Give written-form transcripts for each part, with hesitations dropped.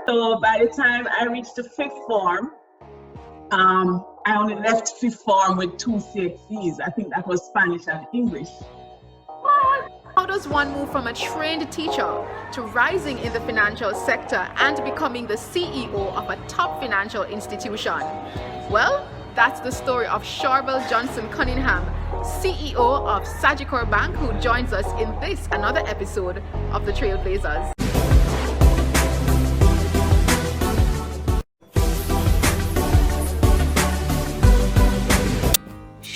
So by the time I reached the fifth form, I only left fifth form with 2 CXCs. I think that was Spanish and English. How does one move from a trained teacher to rising in the financial sector and becoming the CEO of a top financial institution? Well, that's the story of Chorvelle Johnson Cunningham, CEO of Sagicor Bank, who joins us in this another episode of the TrailBlazers.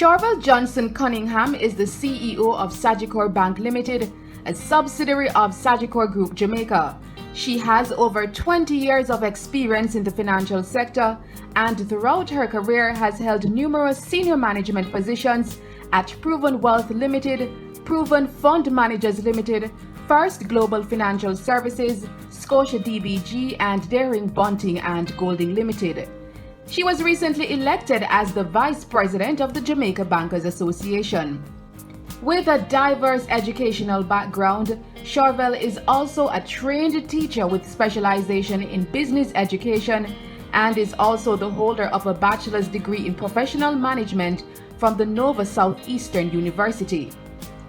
Chorvelle Johnson Cunningham is the CEO of Sagicor Bank Limited, a subsidiary of Sagicor Group Jamaica. She has over 20 years of experience in the financial sector and throughout her career has held numerous senior management positions at Proven Wealth Limited, Proven Fund Managers Limited, First Global Financial Services, Scotia DBG, and Daring Bunting and Golding Limited. She was recently elected as the Vice President of the Jamaica Bankers Association. With a diverse educational background, Chorvelle is also a trained teacher with specialization in business education and is also the holder of a bachelor's degree in professional management from the Nova Southeastern University.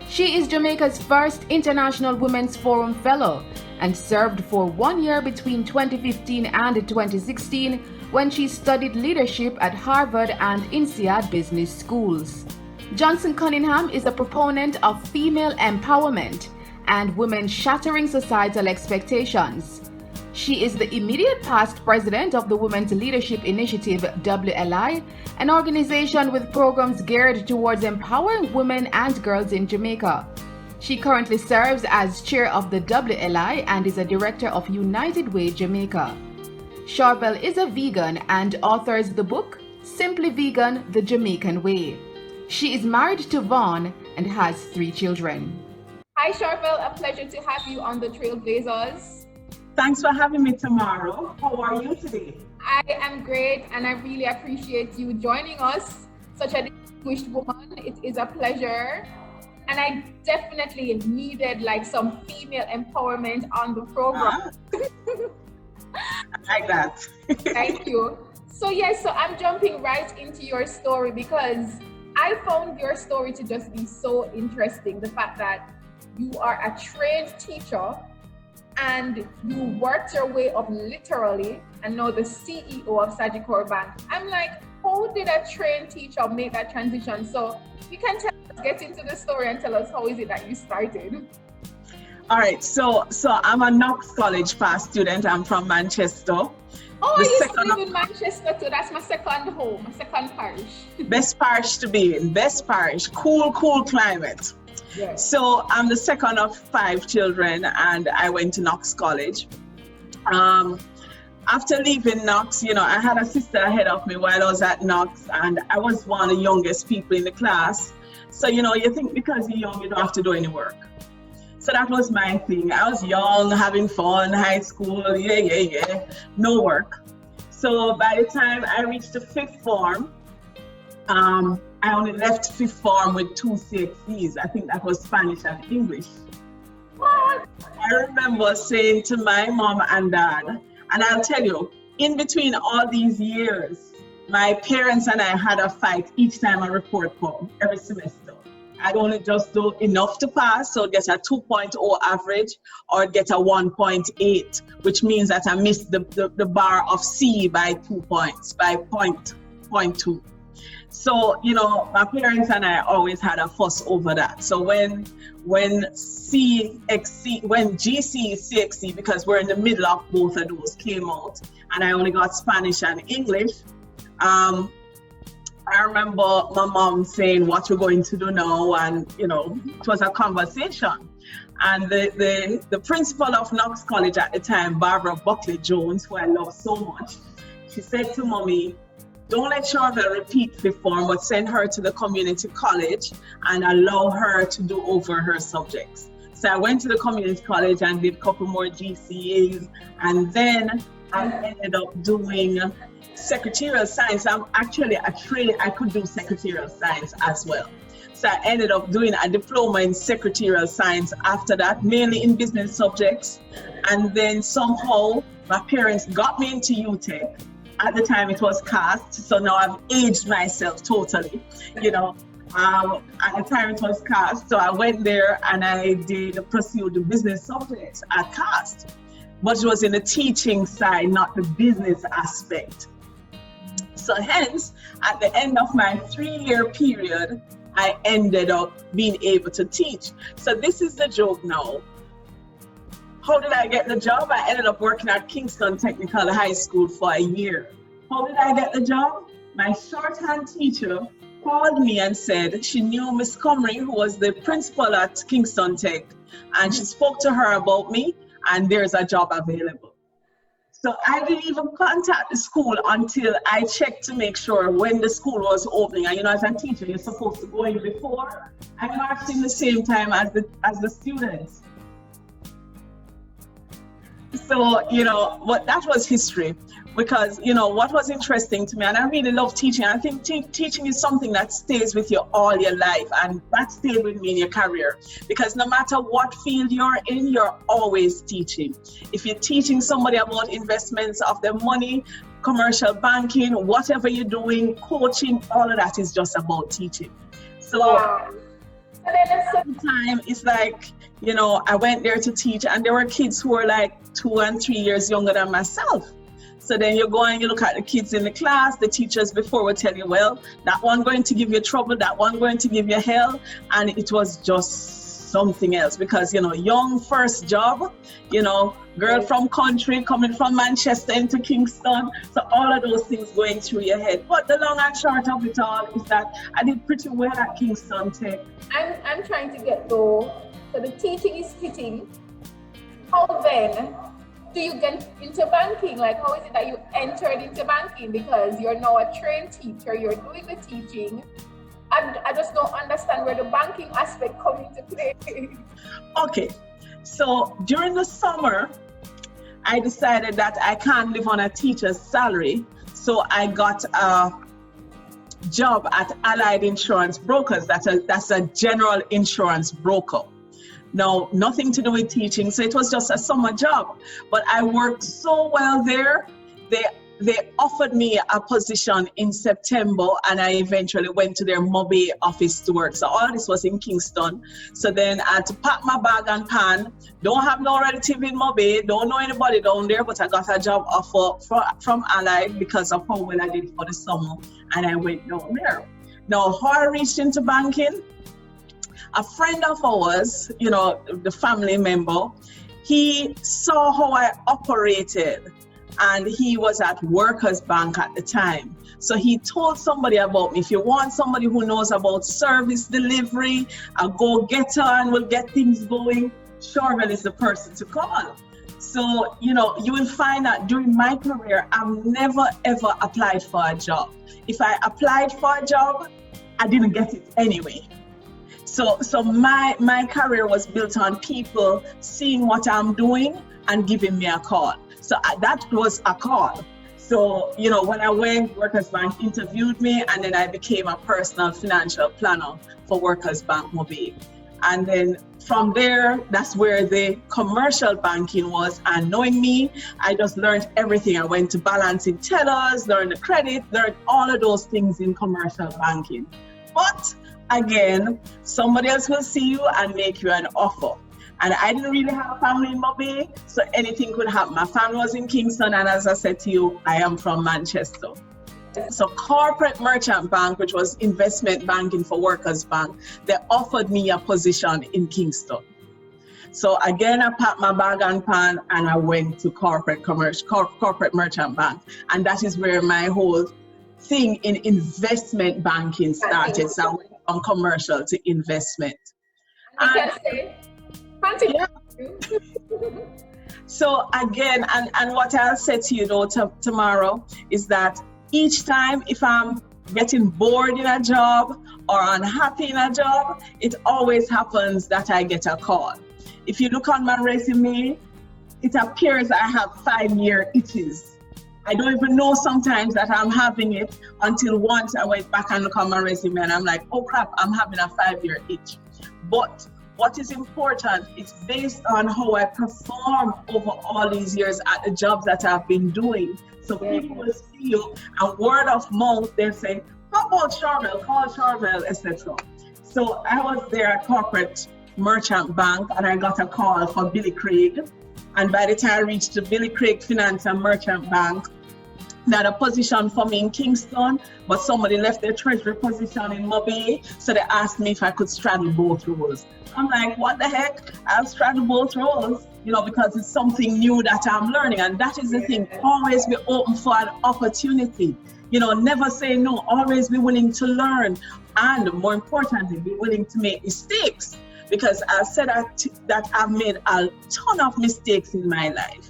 She is Jamaica's first International Women's Forum Fellow and served for 1 year between 2015 and 2016 when she studied leadership at Harvard and INSEAD Business Schools. Johnson Cunningham is a proponent of female empowerment and women shattering societal expectations. She is the immediate past president of the Women's Leadership Initiative WLI, an organization with programs geared towards empowering women and girls in Jamaica. She currently serves as chair of the WLI and is a director of United Way Jamaica. Chorvelle is a vegan and authors the book Simply Vegan: The Jamaican Way. She is married to Vaughn and has 3 children. Hi Chorvelle, a pleasure to have you on the TrailBlazers. Thanks for having me, Tamara. How are you today? I am great and I really appreciate you joining us. Such a distinguished woman. It is a pleasure. And I definitely needed some female empowerment on the program. I like that. Thank you. So I'm jumping right into your story because I found your story to just be so interesting. The fact that you are a trained teacher and you worked your way up literally and now the CEO of Sagicor Bank. I'm like, how did a trained teacher make that transition? So you can get into the story and tell us how is it that you started? All right, so I'm a Knox College past student. I'm from Manchester. Oh, I used to live in Manchester too. That's my second home, my second parish. Best parish to be in, best parish, cool climate. Yes. So I'm the second of 5 children and I went to Knox College. After leaving Knox, I had a sister ahead of me while I was at Knox and I was one of the youngest people in the class. So, you think because you're young, you don't have to do any work. So that was my thing. I was young, having fun, high school, no work. So by the time I reached the 5th form, I only left 5th form with 2 CXCs. I think that was Spanish and English. What? I remember saying to my mom and dad, and I'll tell you, in between all these years, my parents and I had a fight each time a report came, every semester. I'd only just do enough to pass, so get a 2.0 average or get a 1.8, which means that I missed the bar of C by 2 points, by 0.2. So, my parents and I always had a fuss over that. So when GC, CXC, because we're in the middle of both of those, came out, and I only got Spanish and English, I remember my mom saying, what we're going to do now, and it was a conversation. And the principal of Knox College at the time, Barbara Buckley Jones, who I love so much, she said to mommy, don't let Chorvelle repeat 5th form, but send her to the community college and allow her to do over her subjects. So I went to the community college and did a couple more GCAs, and then I ended up doing secretarial science. I'm actually a trainee, I could do secretarial science as well. So I ended up doing a diploma in secretarial science after that, mainly in business subjects. And then somehow my parents got me into UTech. At the time it was CAST, so now I've aged myself totally, you know. At the time it was CAST, so I went there and I did pursue the business subjects at CAST, but it was in the teaching side, not the business aspect. So hence, at the end of my 3-year period, I ended up being able to teach. So this is the joke now. How did I get the job? I ended up working at Kingston Technical High School for a year. How did I get the job? My shorthand teacher called me and said she knew Miss Comrie, who was the principal at Kingston Tech, and she spoke to her about me, and there's a job available. So I didn't even contact the school until I checked to make sure when the school was opening. And you know, as a teacher, you're supposed to go in before. I marched in the same time as the students. So, you know, that was history, because, you know, what was interesting to me, and I really love teaching. I think teaching is something that stays with you all your life, and that stayed with me in your career, because no matter what field you're in, you're always teaching. If you're teaching somebody about investments of their money, commercial banking, whatever you're doing, coaching, all of that is just about teaching. So at the same time, it's like, you know, I went there to teach, and there were kids who were like 2 and 3 years younger than myself. So then you go and you look at the kids in the class, the teachers before will tell you, well, that one going to give you trouble, that one going to give you hell. And it was just something else, because, you know, young first job, you know, girl from country coming from Manchester into Kingston. So all of those things going through your head. But the long and short of it all is that I did pretty well at Kingston Tech. I'm trying to get though. So the teaching is hitting. How then do you get into banking? Like, how is it that you entered into banking? Because you're now a trained teacher, you're doing the teaching. I just don't understand where the banking aspect comes into play. Okay, so during the summer, I decided that I can't live on a teacher's salary. So I got a job at Allied Insurance Brokers. That's a general insurance broker. No, nothing to do with teaching. So it was just a summer job. But I worked so well there. They offered me a position in September, and I eventually went to their Mobay office to work. So all this was in Kingston. So then I had to pack my bag and pan. Don't have no relative in Mobay. Don't know anybody down there, but I got a job offer from Allied because of how well I did for the summer. And I went down there. Now, how I reached into banking, a friend of ours, you know, the family member, he saw how I operated, and he was at Workers Bank at the time. So he told somebody about me. If you want somebody who knows about service delivery, a go-getter and will get things going, Chorvelle is the person to call. So, you know, you will find that during my career, I've never ever applied for a job. If I applied for a job, I didn't get it anyway. So my career was built on people seeing what I'm doing and giving me a call. So that was a call. So, you know, when I went, Workers Bank interviewed me, and then I became a personal financial planner for Workers Bank Mobay. And then from there, that's where the commercial banking was. And knowing me, I just learned everything. I went to balancing tellers, learned the credit, learned all of those things in commercial banking. But again, somebody else will see you and make you an offer. And I didn't really have a family in Mobay, so anything could happen. My family was in Kingston, and as I said to you, I am from Manchester. So Corporate Merchant Bank, which was investment banking for Workers Bank, they offered me a position in Kingston. So again, I packed my bag and pan, and I went to Corporate Merchant Bank. And that is where my whole thing in investment banking started. So I went from commercial to investment. Continue. Yeah. So again, and what I'll say to you though, Tamara, is that each time if I'm getting bored in a job or unhappy in a job, it always happens that I get a call. If you look on my resume, it appears I have 5-year itches. I don't even know sometimes that I'm having it until once I went back and look at my resume and I'm like, oh crap, I'm having a 5-year itch. But what is important is based on how I perform over all these years at the jobs that I've been doing. So people will see you and word of mouth, they'll say, how about Chorvelle, call Chorvelle, etc. So I was there at Corporate Merchant Bank and I got a call for Billy Craig. And by the time I reached the Billy Craig Finance and Merchant Bank, they had a position for me in Kingston, but somebody left their treasury position in Mobile, so they asked me if I could straddle both roles. I'm like, what the heck? I'll straddle both roles, because it's something new that I'm learning. And that is the thing, always be open for an opportunity. Never say no, always be willing to learn. And more importantly, be willing to make mistakes. Because I said that I've made a ton of mistakes in my life,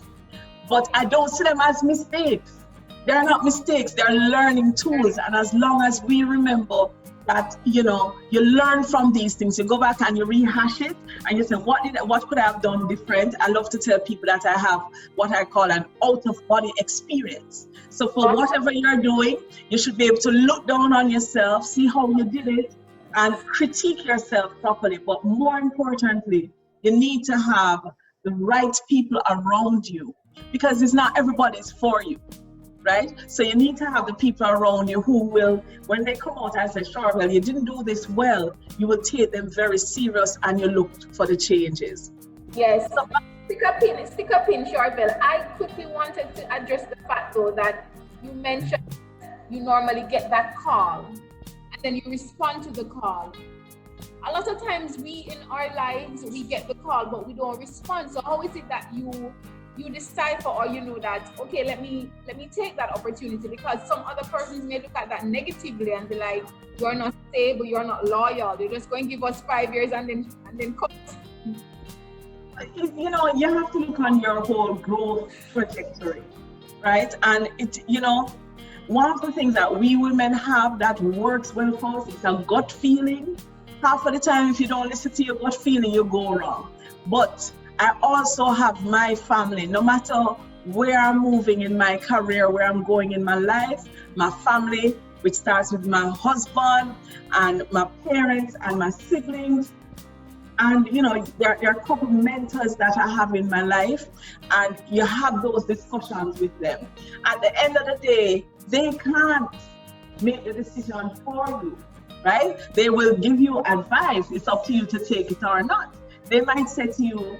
but I don't see them as mistakes. They're not mistakes, they're learning tools. And as long as we remember that, you learn from these things, you go back and you rehash it and you say, what could I have done different? I love to tell people that I have what I call an out-of-body experience. So for whatever you're doing, you should be able to look down on yourself, see how you did it, and critique yourself properly. But more importantly, you need to have the right people around you, because it's not everybody's for you. Right? So you need to have the people around you who will, when they come out and say, Chorvelle, you didn't do this well, you will take them very serious and you look for the changes. Yes. So, stick up in, Chorvelle. I quickly wanted to address the fact though that you mentioned you normally get that call and then you respond to the call. A lot of times we in our lives, we get the call, but we don't respond. So how is it that you decipher or that, okay, let me take that opportunity? Because some other persons may look at that negatively and be like, you're not stable, you're not loyal, you're just going to give us 5 years and then cut. You have to look on your whole growth trajectory, right? And one of the things that we women have that works well for us is a gut feeling. Half of the time, if you don't listen to your gut feeling, you go wrong. But I also have my family. No matter where I'm moving in my career, where I'm going in my life, my family, which starts with my husband and my parents and my siblings. And there are a couple mentors that I have in my life, and you have those discussions with them. At the end of the day, they can't make the decision for you, right? They will give you advice. It's up to you to take it or not. They might say to you,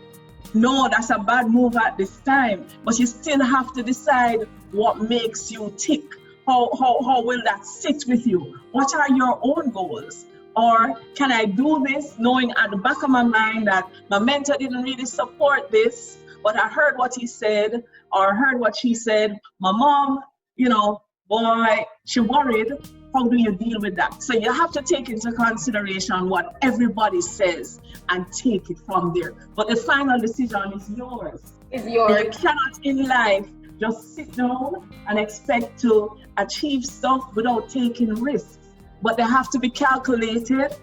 no, that's a bad move at this time, but you still have to decide what makes you tick. How will that sit with you? What are your own goals? Or can I do this knowing at the back of my mind that my mentor didn't really support this, but I heard what he said or heard what she said. My mom, boy, she worried. How do you deal with that? So you have to take into consideration what everybody says and take it from there. But the final decision is yours. It's yours. You cannot in life just sit down and expect to achieve stuff without taking risks. But they have to be calculated,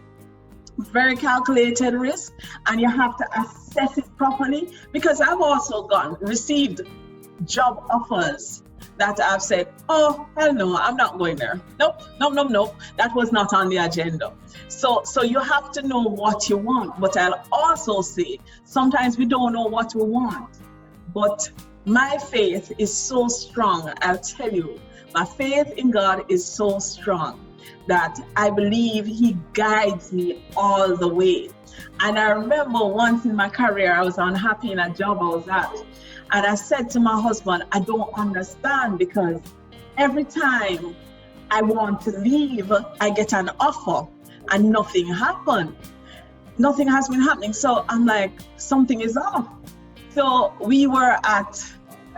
very calculated risk, and you have to assess it properly. Because I've also received job offers that I've said, oh, hell no, I'm not going there. Nope. That was not on the agenda. So you have to know what you want. But I'll also say, sometimes we don't know what we want. But my faith is so strong, I'll tell you. My faith in God is so strong that I believe He guides me all the way. And I remember once in my career, I was unhappy in a job I was at. And I said to my husband, I don't understand, because every time I want to leave, I get an offer and nothing happened. Nothing has been happening. So I'm like, something is off. So we were at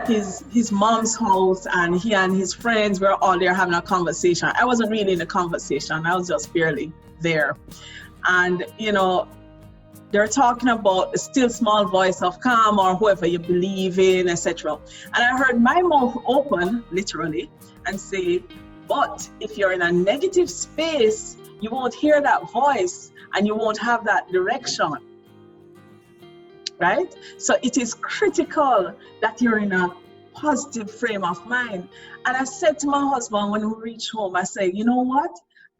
his mom's house, and he and his friends were all there having a conversation. I wasn't really in the conversation. I was just barely there. And, they're talking about the still small voice of calm, or whoever you believe in, etc. And I heard my mouth open, literally, and say, but if you're in a negative space, you won't hear that voice and you won't have that direction. Right? So it is critical that you're in a positive frame of mind. And I said to my husband when we reached home, I said, you know what?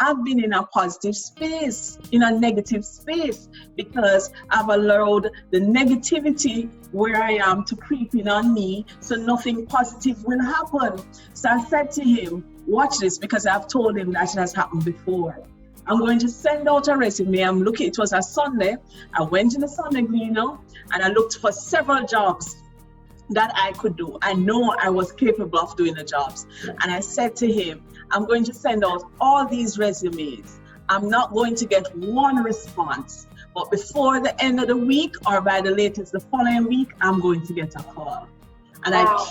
I've been in a positive space, in a negative space, because I've allowed the negativity where I am to creep in on me, so nothing positive will happen. So I said to him, watch this, because I've told him that it has happened before. I'm going to send out a resume. I'm looking, it was a Sunday. I went in the Sunday Gleaner and I looked for several jobs that I could do. I know I was capable of doing the jobs. And I said to him, I'm going to send out all these resumes. I'm not going to get one response, but before the end of the week or by the latest the following week, I'm going to get a call. And wow.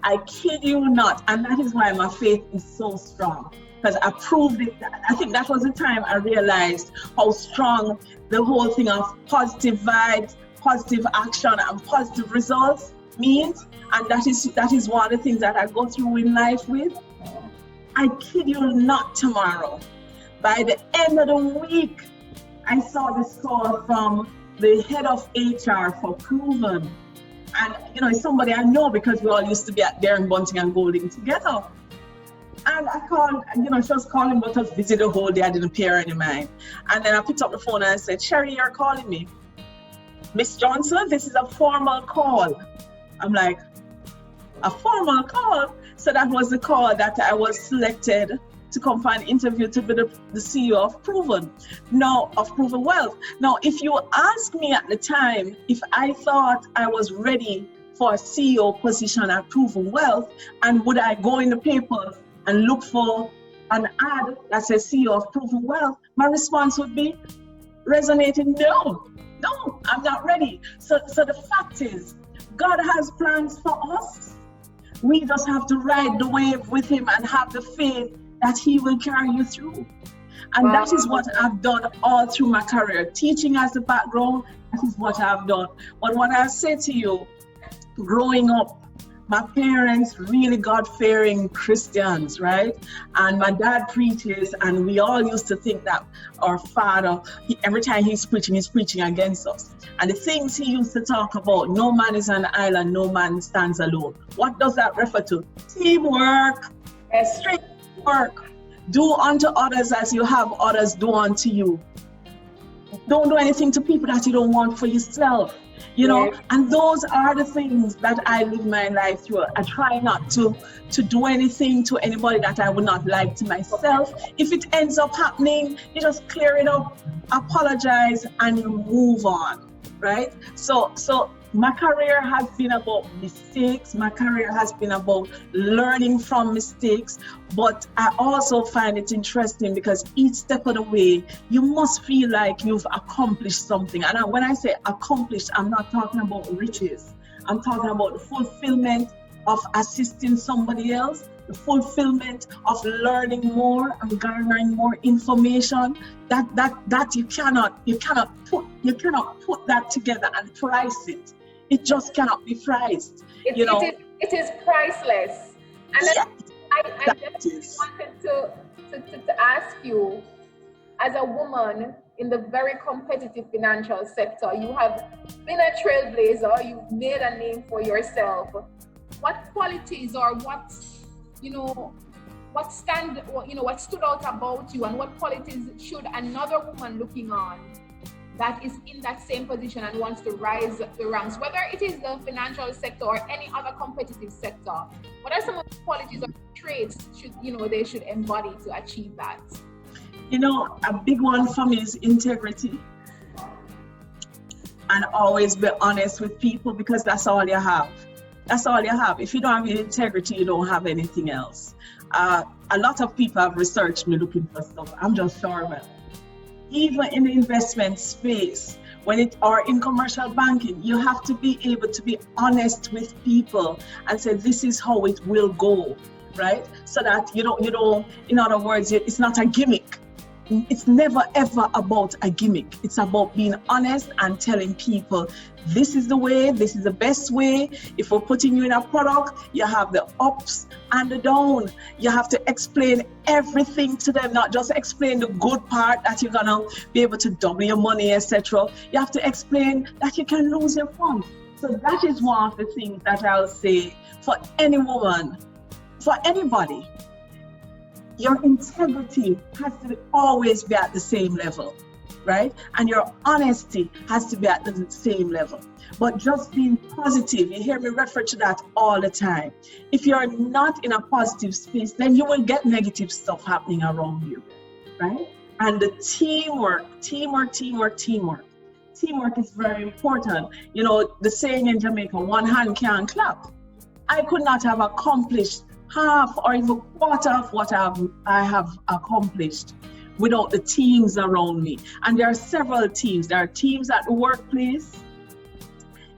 I kid you not. And that is why my faith is so strong, because I proved it. I think that was the time I realized how strong the whole thing of positive vibes, positive action and positive results means. And that is one of the things that I go through in life with. I kid you not, Tamara. By the end of the week, I saw this call from the head of HR for Proven. And, it's somebody I know because we all used to be at Darren Bunting and Golding together. And I called, she was calling, but I was busy the whole day. I didn't pay her any mind. And then I picked up the phone and I said, Sherry, you're calling me. Miss Johnson, this is a formal call. I'm like, a formal call? So that was the call that I was selected to come for an interview to be the CEO of Proven Wealth. Now, if you ask me at the time if I thought I was ready for a CEO position at Proven Wealth, and would I go in the papers and look for an ad that says CEO of Proven Wealth, my response would be resonating, no, I'm not ready. So the fact is, God has plans for us. We just have to ride the wave with him and have the faith that he will carry you through. And that is what I've done all through my career. Teaching as the background, that is what I've done. But what I say to you, growing up, my parents really God-fearing Christians, right? And my dad preaches, and we all used to think that our father, every time he's preaching against us. And the things he used to talk about, no man is an island, no man stands alone. What does that refer to? Teamwork, straight work. Do unto others as you have others do unto you. Don't do anything to people that you don't want for yourself. And those are the things that I live my life through. I try not to do anything to anybody that I would not like to myself. If it ends up happening, you just clear it up, apologize, and you move on, right? So my career has been about mistakes. My career has been about learning from mistakes. But I also find it interesting because each step of the way, you must feel like you've accomplished something. And when I say accomplished, I'm not talking about riches. I'm talking about the fulfillment of assisting somebody else, the fulfillment of learning more and garnering more information. That you cannot put that together and price it. It just cannot be priced. It is priceless. And I just wanted to ask you, as a woman in the very competitive financial sector, you have been a trailblazer, you've made a name for yourself. What qualities or what stood out about you, and what qualities should another woman looking on that is in that same position and wants to rise the ranks, whether it is the financial sector or any other competitive sector, what are some of the qualities or traits they should embody to achieve that? A big one for me is integrity. And always be honest with people, because that's all you have. That's all you have. If you don't have integrity, you don't have anything else. A lot of people have researched me looking for stuff. I'm just sure of it. Even in the investment space, or in commercial banking, you have to be able to be honest with people and say, this is how it will go, right? So that you don't, in other words, it's not a gimmick. It's never ever about a gimmick. It's about being honest and telling people, this is the way, this is the best way. If we're putting you in a product, you have the ups and the downs. You have to explain everything to them, not just explain the good part that you're gonna be able to double your money, etc. You have to explain that you can lose your funds. So that is one of the things that I'll say for any woman, for anybody. Your integrity has to always be at the same level, right? And your honesty has to be at the same level. But just being positive, you hear me refer to that all the time. If you're not in a positive space, then you will get negative stuff happening around you, right? And the teamwork is very important. You know, the saying in Jamaica, one hand can't clap. I could not have accomplished half or even quarter of what I have accomplished without the teams around me. And there are several teams. There are teams at the workplace,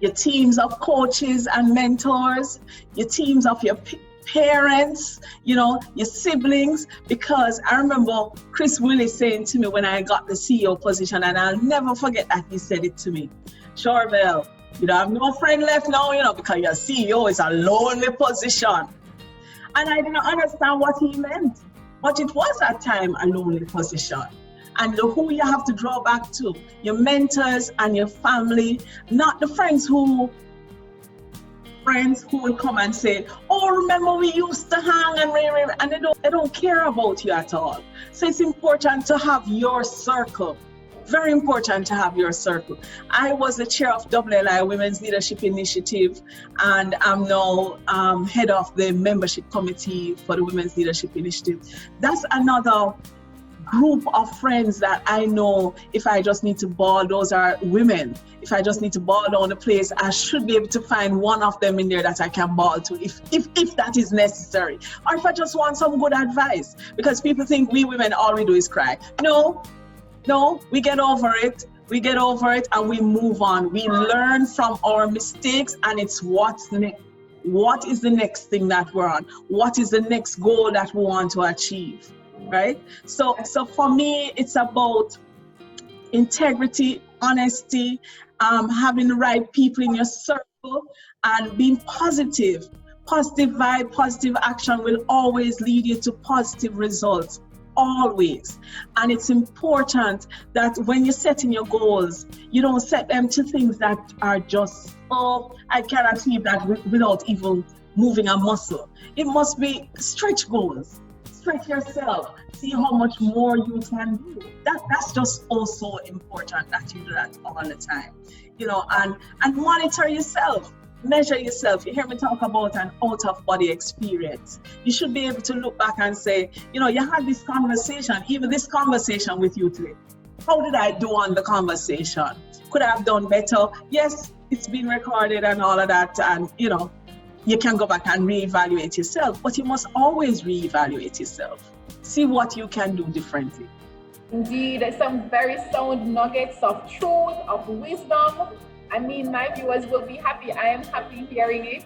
your teams of coaches and mentors, your teams of your parents, you know, your siblings. Because I remember Chris Willis saying to me when I got the CEO position, and I'll never forget that he said it to me, Chorvelle, you don't have no friend left now, you know, because your CEO is a lonely position. And I didn't understand what he meant. But it was at time a lonely position. And who you have to draw back to, your mentors and your family, not the friends who will come and say, oh, remember we used to hang and they don't care about you at all. So it's important to have your circle. Very important to have your circle. I was the chair of WLI Women's Leadership Initiative, and I'm now head of the membership committee for the Women's Leadership Initiative. That's another group of friends that I know if I just need to ball, those are women. If I just need to ball down the place, I should be able to find one of them in there that I can ball to if that is necessary. Or if I just want some good advice, because people think we women, all we do is cry. No, we get over it. We get over it and we move on. We learn from our mistakes, and it's what's next. What is the next thing that we're on? What is the next goal that we want to achieve, right? So for me, it's about integrity, honesty, having the right people in your circle, and being positive. Positive vibe, positive action will always lead you to positive results. Always. And it's important that when you're setting your goals, you don't set them to things that are just, oh, I can achieve that without even moving a muscle. It must be stretch goals. Stretch yourself. See how much more you can do. That's just also important that you do that all the time. You know, and monitor yourself. Measure yourself. You hear me talk about an out-of-body experience. You should be able to look back and say, you know, you had this conversation, even this conversation with you today. How did I do on the conversation? Could I have done better? Yes, it's been recorded and all of that. And, you know, you can go back and reevaluate yourself, but you must always reevaluate yourself. See what you can do differently. Indeed, some very sound nuggets of truth, of wisdom. I mean, my viewers will be happy. I am happy hearing it.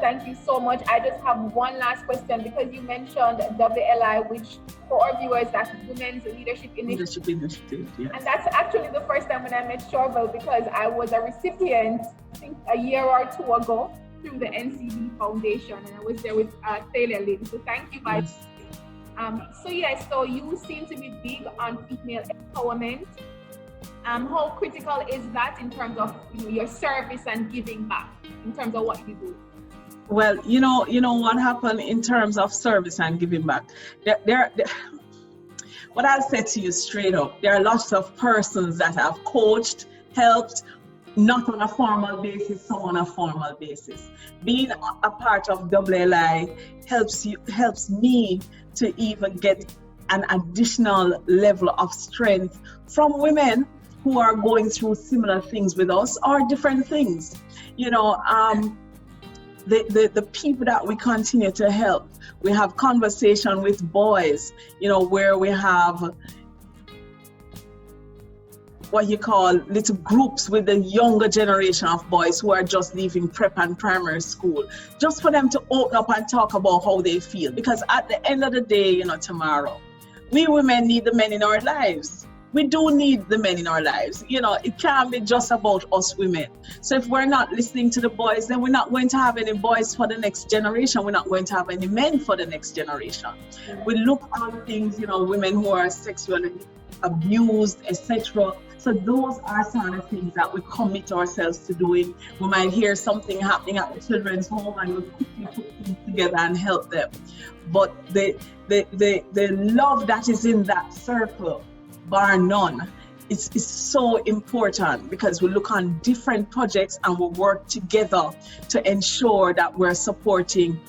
Thank you so much. I just have one last question, because you mentioned WLI, which for our viewers, that's Women's Leadership Initiative. Yes. And that's actually the first time when I met Chorvelle, because I was a recipient, I think a year or two ago, through the NCD Foundation, and I was there with Taylor Lynn. So thank you guys. Yes. So you seem to be big on female empowerment. How critical is that in terms of your service and giving back, in terms of what you do? Well, you know what happened in terms of service and giving back. What I'll say to you straight up, there are lots of persons that have coached, helped, not on a formal basis, some on a formal basis. Being a part of WLI helps me to even get an additional level of strength from women who are going through similar things with us, or different things. You know, the people that we continue to help. We have conversation with boys, you know, where we have what you call little groups with the younger generation of boys who are just leaving prep and primary school, just for them to open up and talk about how they feel. Because at the end of the day, you know, Tamara, we women need the men in our lives. We do need the men in our lives. You know, it can't be just about us women. So if we're not listening to the boys, then we're not going to have any boys for the next generation. We're not going to have any men for the next generation. We look on things, you know, women who are sexually abused, etc. So those are some of the things that we commit ourselves to doing. We might hear something happening at the children's home and we quickly put things together and help them. But the love that is in that circle, bar none, is so important, because we look on different projects and we work together to ensure that we're supporting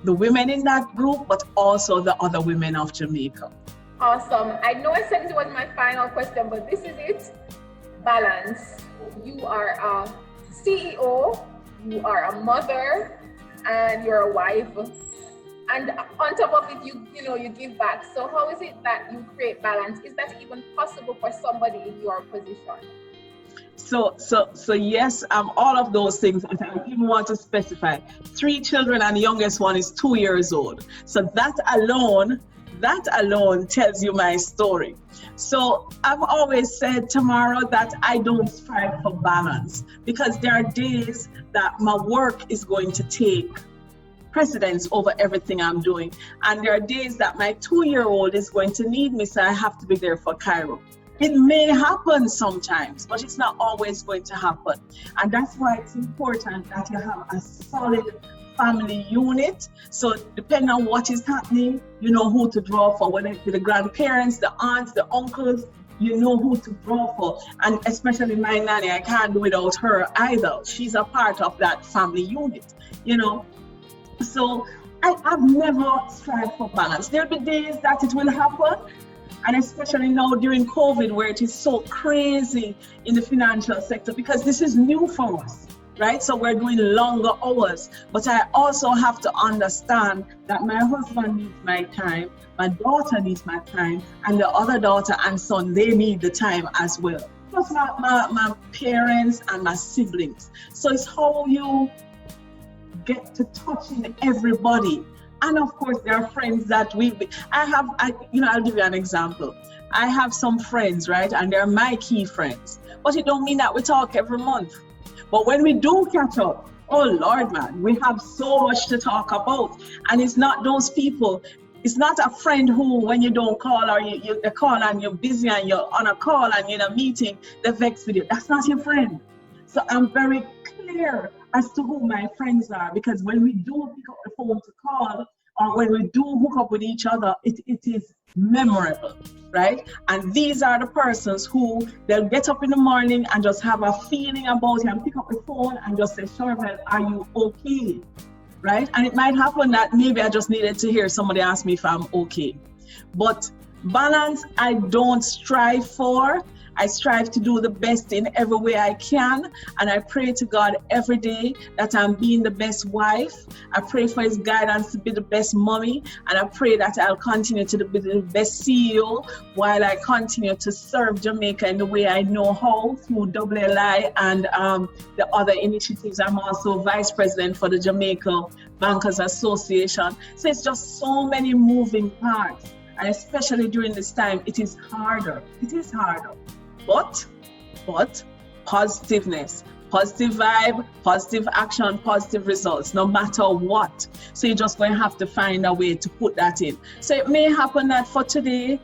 the women in that group, but also the other women of Jamaica. Awesome. I know I said it was my final question, but this is it. Balance. You are a CEO, you are a mother, and you're a wife. And on top of it, you give back. So how is it that you create balance? Is that even possible for somebody in your position? So yes, all of those things. I even want to specify 3 children, and the youngest one is 2 years old. So that alone tells you my story. So I've always said, Tamara, that I don't strive for balance, because there are days that my work is going to take precedence over everything I'm doing. And there are days that my 2-year-old is going to need me, so I have to be there for Cairo. It may happen sometimes, but it's not always going to happen. And that's why it's important that you have a solid family unit. So depending on what is happening, you know who to draw for, whether it's the grandparents, the aunts, the uncles, you know who to draw for. And especially my nanny, I can't do without her either. She's a part of that family unit, So I've never strived for balance. There'll be days that it will happen, and especially now during COVID, where it is so crazy in the financial sector, because this is new for us, right? So we're doing longer hours, but I also have to understand that my husband needs my time, my daughter needs my time, and the other daughter and son, they need the time as well. Plus my parents and my siblings. So it's how you get to touching everybody. And of course, there are friends that I'll give you an example. I have some friends, right? And they're my key friends. But it don't mean that we talk every month. But when we do catch up, oh Lord, man, we have so much to talk about. And it's not those people. It's not a friend who, when you don't call, or you call and you're busy and you're on a call and you're in a meeting, they vex with you. That's not your friend. So I'm very clear as to who my friends are, because when we do pick up the phone to call, or when we do hook up with each other, it is memorable, right? And these are the persons who, they'll get up in the morning and just have a feeling about you and pick up the phone and just say, Chorvelle, are you okay? Right? And it might happen that maybe I just needed to hear somebody ask me if I'm okay. But balance, I don't strive for. I strive to do the best in every way I can, and I pray to God every day that I'm being the best wife. I pray for His guidance to be the best mommy, and I pray that I'll continue to be the best CEO while I continue to serve Jamaica in the way I know how, through WLI and the other initiatives. I'm also Vice President for the Jamaica Bankers Association. So it's just so many moving parts, and especially during this time, it is harder. It is harder. But positiveness, positive vibe, positive action, positive results, no matter what. So you're just going to have to find a way to put that in. So it may happen that for today,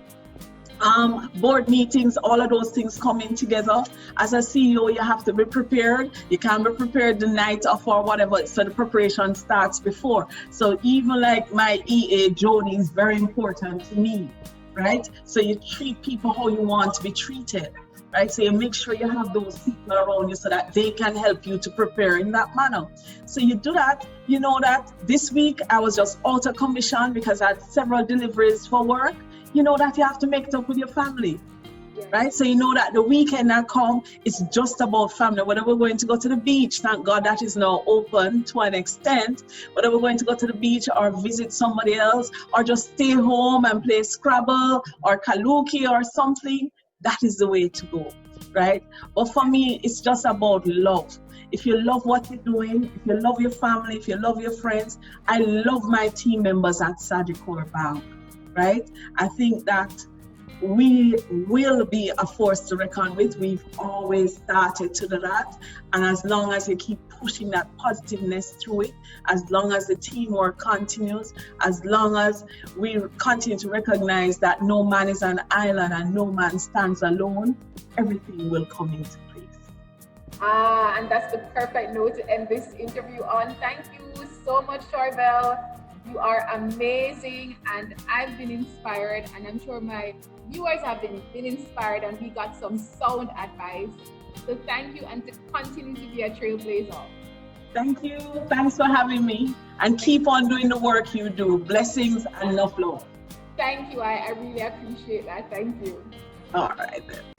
board meetings, all of those things coming together. As a CEO, you have to be prepared. You can't be prepared the night of or whatever, so the preparation starts before. So even like my EA, Jody, is very important to me, right? So you treat people how you want to be treated. Right, so you make sure you have those people around you so that they can help you to prepare in that manner. So you do that. You know that this week I was just out of commission because I had several deliveries for work. You know that you have to make it up with your family. Right, so you know that the weekend that come, it's just about family. Whether we're going to go to the beach, thank God that is now open to an extent. Whether we're going to go to the beach or visit somebody else, or just stay home and play Scrabble or Kaluki or something, that is the way to go, right? But for me, it's just about love. If you love what you're doing, if you love your family, if you love your friends, I love my team members at Sagicor Bank, right? I think that we will be a force to reckon with. We've always started to do that. And as long as you keep pushing that positiveness through it, as long as the teamwork continues, as long as we continue to recognize that no man is an island and no man stands alone, everything will come into place. And that's the perfect note to end this interview on. Thank you so much, Chorvelle. You are amazing, and I've been inspired, and I'm sure my viewers have been inspired, and we got some sound advice. So thank you, and to continue to be a trailblazer. Thank you. Thanks for having me, and keep on doing the work you do. Blessings and enough love. Thank you. I really appreciate that. Thank you. All right then.